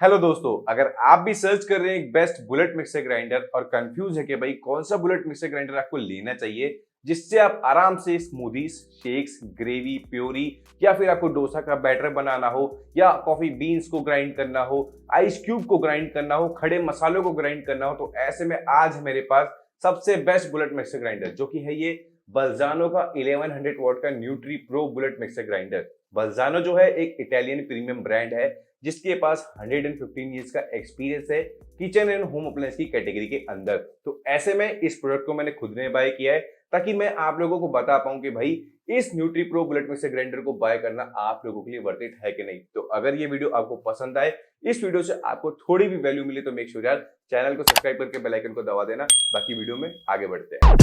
Hello दोस्तों, अगर आप भी सर्च कर रहे हैं एक बेस्ट बुलेट मिक्सर ग्राइंडर और कंफ्यूज है कि भाई कौन सा बुलेट मिक्सर ग्राइंडर आपको लेना चाहिए जिससे आप आराम से स्मूदीज, शेक्स, ग्रेवी, प्योरी या फिर आपको डोसा का बैटर बनाना हो या कॉफी बीन्स को ग्राइंड करना हो, आइस क्यूब को ग्राइंड करना हो, खड़े मसालों को ग्राइंड करना हो, तो ऐसे में आज मेरे पास सबसे बेस्ट बुलेट मिक्सर ग्राइंडर जो कि है ये बल्जानो का 1100 वॉट का nutri pro bullet mixer grinder. Balzano जो है एक इटालियन प्रीमियम ब्रांड है जिसके पास 115 ईयर्स का एक्सपीरियंस है किचन एंड होम अप्लायंस की कैटेगरी के अंदर। तो ऐसे में इस प्रोडक्ट को मैंने खुद ने बाय किया है ताकि मैं आप लोगों को बता पाऊं कि भाई इस nutri pro bullet mixer grinder को बाय करना आप लोगों के लिए वर्थ इट है कि नहीं। तो अगर ये वीडियो आपको पसंद आए, इस वीडियो से आपको थोड़ी भी वैल्यू मिली, तो मेक श्योर यार चैनल को सब्सक्राइब करके बेल आइकन को दबा देना। बाकी वीडियो में आगे बढ़ते हैं।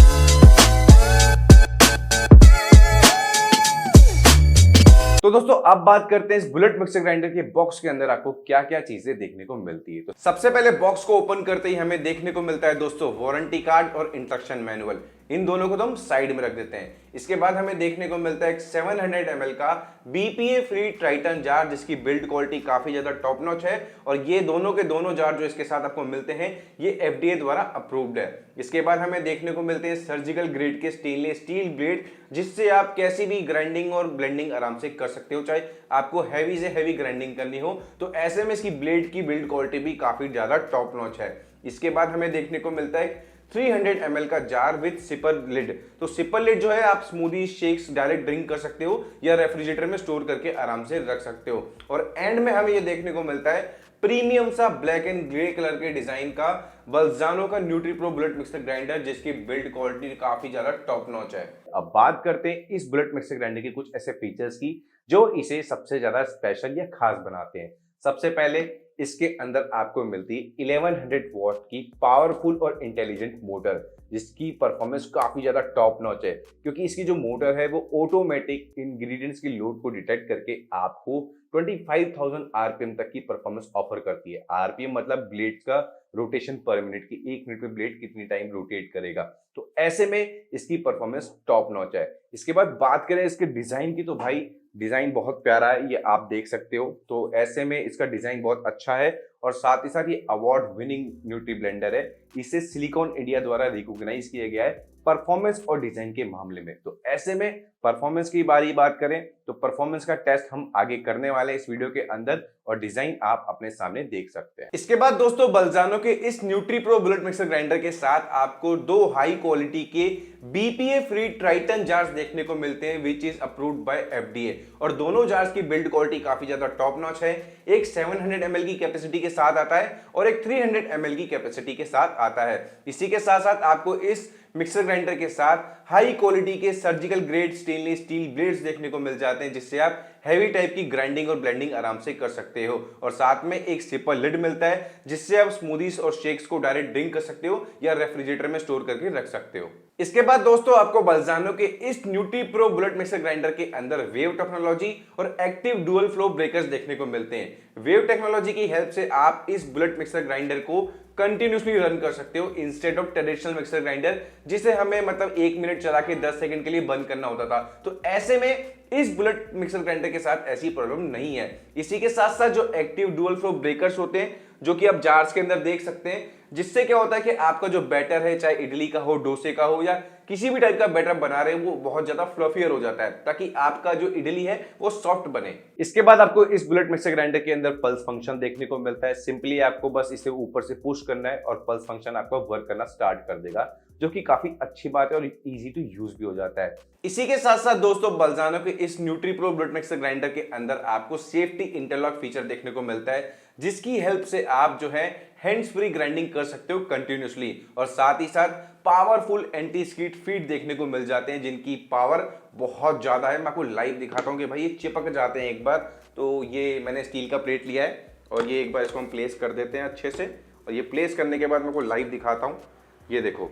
तो दोस्तों अब बात करते हैं इस बुलेट मिक्सर ग्राइंडर के बॉक्स के अंदर आपको क्या क्या चीजें देखने को मिलती है। तो सबसे पहले बॉक्स को ओपन करते ही हमें देखने को मिलता है दोस्तों वारंटी कार्ड और इंस्ट्रक्शन मैनुअल। इन दोनों को तो हम साइड में रख देते हैं। इसके बाद हमें देखने को मिलता है एक 700 ml का बीपीए फ्री ट्राइटन जार जिसकी बिल्ड क्वालिटी काफी ज्यादा टॉप नॉच है और ये दोनों के दोनों जार जो इसके साथ आपको मिलते हैं ये एफडीए द्वारा अप्रूव्ड है। इसके बाद हमें देखने को मिलते हैं सर्जिकल ग्रेड के स्टेनलेस स्टील ब्लेड जिससे आप कैसी भी ग्राइंडिंग और ब्लेंडिंग आराम से कर सकते हो, चाहे आपको हैवी से हैवी ग्राइंडिंग करनी हो। तो ऐसे में इसकी ब्लेड की बिल्ड क्वालिटी भी काफी ज्यादा टॉप नॉच है। इसके बाद हमें देखने को मिलता है 300 ml का जार विद सिपर लिड। तो सिपर लिड जो है आप स्मूदी शेक्स डायरेक्ट ड्रिंक कर सकते हो या रेफ्रिजरेटर में स्टोर करके आराम से रख सकते हो। और एंड में हमें ये देखने को मिलता है प्रीमियम सा ब्लैक एंड ग्रे कलर के डिजाइन का बल्जानो का nutri pro bullet mixer grinder जिसकी बिल्ड क्वालिटी काफी ज्यादा टॉप नॉच है। अब बात करते हैं इस बुलेट मिक्सर ग्राइंडर के कुछ ऐसे फीचर्स की जो इसे सबसे ज्यादा स्पेशल या खास बनाते हैं। सबसे पहले इसके अंदर आपको मिलती है 1100 वॉट की पावरफुल और इंटेलिजेंट मोटर जिसकी परफॉर्मेंस काफी ज्यादा टॉप नॉच है क्योंकि इसकी जो मोटर है वो ऑटोमेटिक इंग्रेडिएंट्स की लोड को डिटेक्ट करके आपको 25,000 आरपीएम तक की परफॉर्मेंस ऑफर करती है। आरपीएम मतलब ब्लेड्स का रोटेशन पर मिनट की, 1 मिनट में ब्लेड कितनी टाइम रोटेट करेगा। तो ऐसे में इसकी परफॉर्मेंस टॉप नॉच है। इसके बाद बात करें इसके डिजाइन की, तो भाई डिजाइन बहुत प्यारा है, ये आप देख सकते हो। तो ऐसे में इसका डिजाइन बहुत अच्छा है और साथ ही साथ ये अवार्ड विनिंग न्यूट्री ब्लेंडर है। इसे सिलिकॉन इंडिया द्वारा रिकॉग्नाइज किया गया है परफॉर्मेंस और डिजाइन के मामले में। तो ऐसे में परफॉर्मेंस की बात करें तो परफॉर्मेंस का टेस्ट हम आगे करने वाले हैं इस वीडियो के अंदर और डिजाइन आप अपने सामने देख सकते हैं। इसके बाद दोस्तों बल्जानो के इस nutri pro bullet mixer grinder के साथ आपको दो हाई क्वालिटी के बीपीए फ्री ट्राइटन जार्स देखने को मिलते हैं which is approved by FDA और दोनों जार्स की बिल्ड क्वालिटी काफी ज्यादा टॉप नॉच है। एक 700 ml की कैपेसिटी के साथ आता है और एक 300 ml की कैपेसिटी के साथ आता है। इसी के साथ साथ आपको इस मिक्सर ग्राइंडर के साथ हाई क्वालिटी के surgical grade stainless steel blades देखने को मिल जाते हैं जिससे आप हैवी टाइप की ग्राइंडिंग और ब्लेंडिंग आराम से कर सकते हो। और साथ में एक सिपर लिड मिलता है जिससे आप स्मूदीज और शेक्स को डायरेक्ट ड्रिंक कर सकते हो या रेफ्रिजरेटर में स्टोर करके रख सकते हो। इसके बाद दोस्तों आपको बल्जानो के इस nutri pro bullet mixer grinder के अंदर वेव टेक्नोलॉजी और एक्टिव डुअल फ्लो ब्रेकर्स देखने को मिलते हैं। वेव टेक्नोलॉजी की हेल्प से आप इस बुलेट मिक्सर ग्राइंडर को कंटिन्यूसली रन कर सकते हो instead of traditional mixer grinder जिसे हमें मतलब 1 मिनट चला के 10 सेकंड के लिए बंद करना होता था। तो ऐसे में इस बुलेट मिक्सर ग्राइंडर के साथ ऐसी प्रॉब्लम नहीं है। इसी के साथ साथ जो एक्टिव डुअल फ्लो ब्रेकर्स होते हैं जो कि आप जार्स के अंदर देख सकते हैं, जिससे क्या होता है कि आपका जो बैटर है चाहे इडली का हो, डोसे का हो या किसी भी टाइप का बैटर बना रहे हैं वो बहुत ज्यादा फ्लफियर हो जाता है ताकि आपका जो इडली है वो सॉफ्ट बने। इसके बाद आपको इस बुलेट मिक्सर ग्राइंडर के अंदर पल्स फंक्शन देखने को मिलता है। सिंपली आपको बस इसे ऊपर से पुश करना है और पल्स फंक्शन आपका वर्क करना स्टार्ट कर देगा जो कि काफी अच्छी बात है और इजी टू यूज भी हो जाता है। इसी के साथ साथ दोस्तों बल्जानो के इस nutri pro bullet mixer grinder के अंदर आपको सेफ्टी इंटरलॉक फीचर देखने को मिलता है जिसकी हेल्प से आप जो है हैंड्स फ्री ग्राइंडिंग कर सकते हो कंटिन्यूसली। और साथ ही साथ पावरफुल एंटी स्किड फीड देखने को मिल जाते हैं जिनकी पावर बहुत ज्यादा है। मैं आपको लाइव दिखाता हूं कि भाई ये चिपक जाते हैं एक बार। तो ये मैंने स्टील का प्लेट लिया है और ये एक बार इसको हम प्लेस कर देते हैं अच्छे से और ये प्लेस करने के बाद मैं आपको लाइव दिखाता हूँ। ये देखो,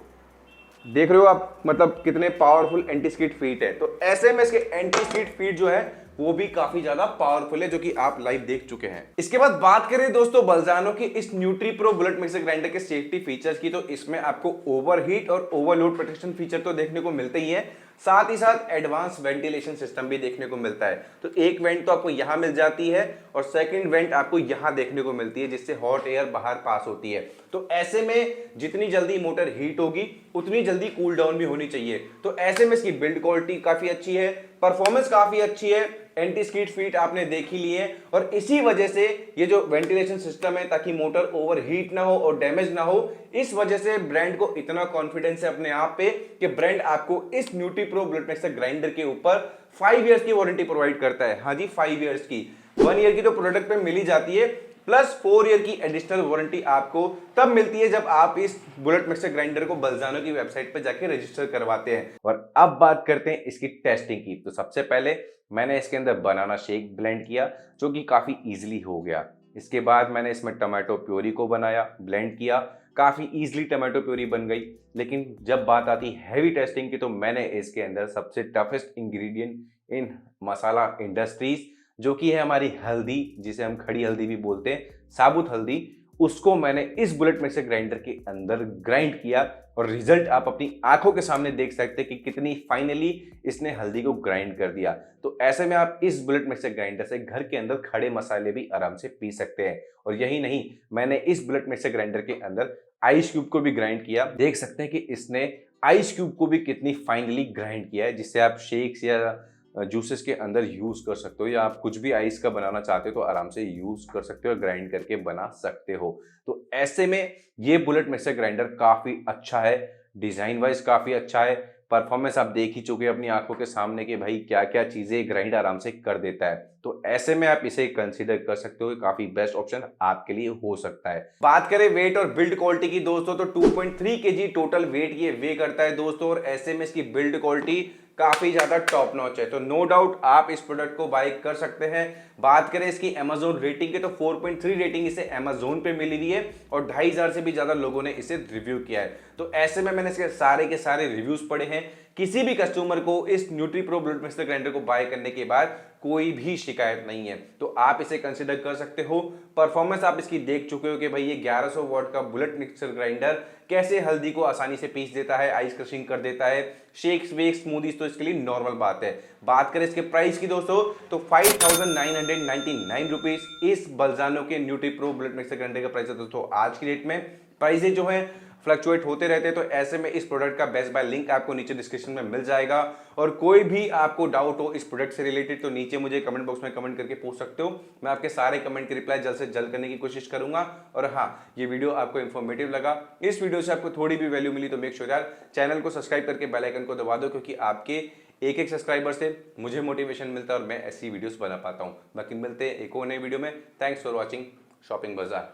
देख रहे हो आप मतलब कितने पावरफुल एंटी स्किड फीट है। तो ऐसे में इसके एंटी स्किड फीट जो है वो भी काफी ज्यादा पावरफुल है जो कि आप लाइव देख चुके हैं। इसके बाद बात करें दोस्तों बल्जानो की इस nutri pro bullet mixer grinder के सेफ्टी फीचर्स की, तो इसमें आपको ओवरहीट और ओवरलोड प्रोटेक्शन फीचर तो देखने को मिलते ही है। साथ ही साथ एडवांस वेंटिलेशन सिस्टम भी देखने को मिलता है। तो एक वेंट तो आपको यहां मिल जाती है और सेकंड वेंट आपको यहां देखने को मिलती है, जिससे हॉट एयर बाहर पास होती है। तो ऐसे में जितनी जल्दी मोटर हीट होगी उतनी जल्दी कूल डाउन भी होनी चाहिए। तो ऐसे में इसकी बिल्ड क्वालिटी काफी अच्छी है, परफॉर्मेंस काफी अच्छी है, एंटी स्किड फीट आपने देख ही लिए, और इसी वजह से ये जो वेंटिलेशन सिस्टम है, ताकि मोटर ओवर हीट ना हो और डैमेज ना हो, इस वजह से ब्रांड को इतना कॉन्फिडेंस है अपने आप पे कि ब्रांड आपको इस न्यूट्रीप्रो ब्लड मिक्सर ग्राइंडर के ऊपर 5 इयर्स की वारंटी प्रोवाइड करता है। हाँ जी, 5 इयर्स की। 1 ईयर की तो प्रोडक्ट पे मिल ही जाती है, प्लस 4 ईयर की एडिशनल वारंटी आपको तब मिलती है जब आप इस बुलेट मिक्सर ग्राइंडर को बल्जानो की वेबसाइट पर जाके रजिस्टर करवाते हैं। और अब बात करते हैं इसकी टेस्टिंग की। तो सबसे पहले मैंने इसके अंदर बनाना शेक ब्लेंड किया, जो कि काफी इजीली हो गया। इसके बाद मैंने इसमें टमाटो प्योरी को बनाया, ब्लेंड किया, काफी इजीली टमाटो प्योरी बन गई। लेकिन जब बात आती हैवी टेस्टिंग की, तो मैंने इसके अंदर सबसे टफेस्ट इंग्रेडिएंट इन मसाला इंडस्ट्रीज, जो कि है हमारी हल्दी, जिसे हम खड़ी हल्दी भी बोलते हैं, साबुत हल्दी, उसको मैंने इस बुलेट मिक्सर ग्राइंडर के अंदर ग्राइंड किया। और रिजल्ट आप अपनी आंखों के सामने देख सकते हैं कि कितनी फाइनली इसने हल्दी को ग्राइंड कर दिया। तो ऐसे में आप इस बुलेट मिक्सर ग्राइंडर से घर के अंदर खड़े मसाले भी आराम से पी सकते हैं। और यही नहीं, मैंने इस बुलेट मिक्सर ग्राइंडर के अंदर आइस क्यूब को भी ग्राइंड किया। देख सकते हैं कि इसने आइस क्यूब को भी कितनी फाइनली ग्राइंड किया है, जिससे आप शेक्स या जूसेस के अंदर यूज कर सकते हो, या आप कुछ भी आइस का बनाना चाहते हो तो आराम से यूज कर सकते हो, ग्राइंड करके बना सकते हो। तो ऐसे में ये बुलेट मिक्सर ग्राइंडर काफी अच्छा है, डिजाइन वाइज काफी अच्छा है, परफॉर्मेंस आप देख ही चुके हैं अपनी आंखों के सामने कि भाई क्या क्या चीजें ग्राइंड आराम से कर देता है। तो ऐसे में आप इसे कंसीडर कर सकते हो, काफी बेस्ट ऑप्शन आपके लिए हो सकता है। बात करें वेट और बिल्ड क्वालिटी की दोस्तों, तो 2.3 kg टोटल वेट ये वे करता है दोस्तों, और ऐसे में इसकी बिल्ड क्वालिटी काफी ज्यादा टॉप नॉच है। तो नो डाउट आप इस प्रोडक्ट को बाय कर सकते हैं। बात करें इसकी Amazon रेटिंग की, तो 4.3 रेटिंग इसे Amazon पे मिली हुई है और 2500 से भी ज्यादा लोगों ने इसे रिव्यू किया है। तो ऐसे में मैंने इसके सारे के सारे रिव्यूज पढ़े हैं। किसी भी कस्टमर को इस न्यूट्रीप्रो ब्लड मिक्सर ग्राइंडर को बाय करने के बाद कोई भी शिकायत नहीं है। तो आप इसे कंसीडर कर सकते हो। परफॉर्मेंस आप इसकी देख चुके हो कि भाई ये 1100 वॉट का बुलेट मिक्सर ग्राइंडर कैसे हल्दी को आसानी से पीस देता है, आइस क्रशिंग कर देता है, शेक्स वेक्स स्मूदीज तो इसके लिए नॉर्मल बात है। बात करें इसके प्राइस की दोस्तों, तो 5999 रुपीज इस बल्जानो के न्यूट्रीप्रो ब्लड मिक्सर ग्राइंडर का प्राइस है दोस्तों। आज की डेट में प्राइसेज जो है फ्लक्चुएट होते रहते हैं। तो ऐसे में इस प्रोडक्ट का बेस्ट बाय लिंक आपको नीचे डिस्क्रिप्शन में मिल जाएगा। और कोई भी आपको डाउट हो इस प्रोडक्ट से रिलेटेड, तो नीचे मुझे कमेंट बॉक्स में कमेंट करके पूछ सकते हो। मैं आपके सारे कमेंट के रिप्लाई जल्द से जल्द करने की कोशिश करूंगा। और हाँ, ये वीडियो आपको इन्फॉर्मेटिव लगा, इस वीडियो से आपको थोड़ी भी वैल्यू मिली, तो मेक श्योर यार चैनल को सब्सक्राइब करके बेल आइकन को दबा दो, क्योंकि आपके एक एक सब्सक्राइबर से मुझे मोटिवेशन मिलता है और मैं ऐसी वीडियोस बना पाता हूँ। बाकी मिलते हैं एक और नई वीडियो में। थैंक्स फॉर वॉचिंग शॉपिंग बाजार।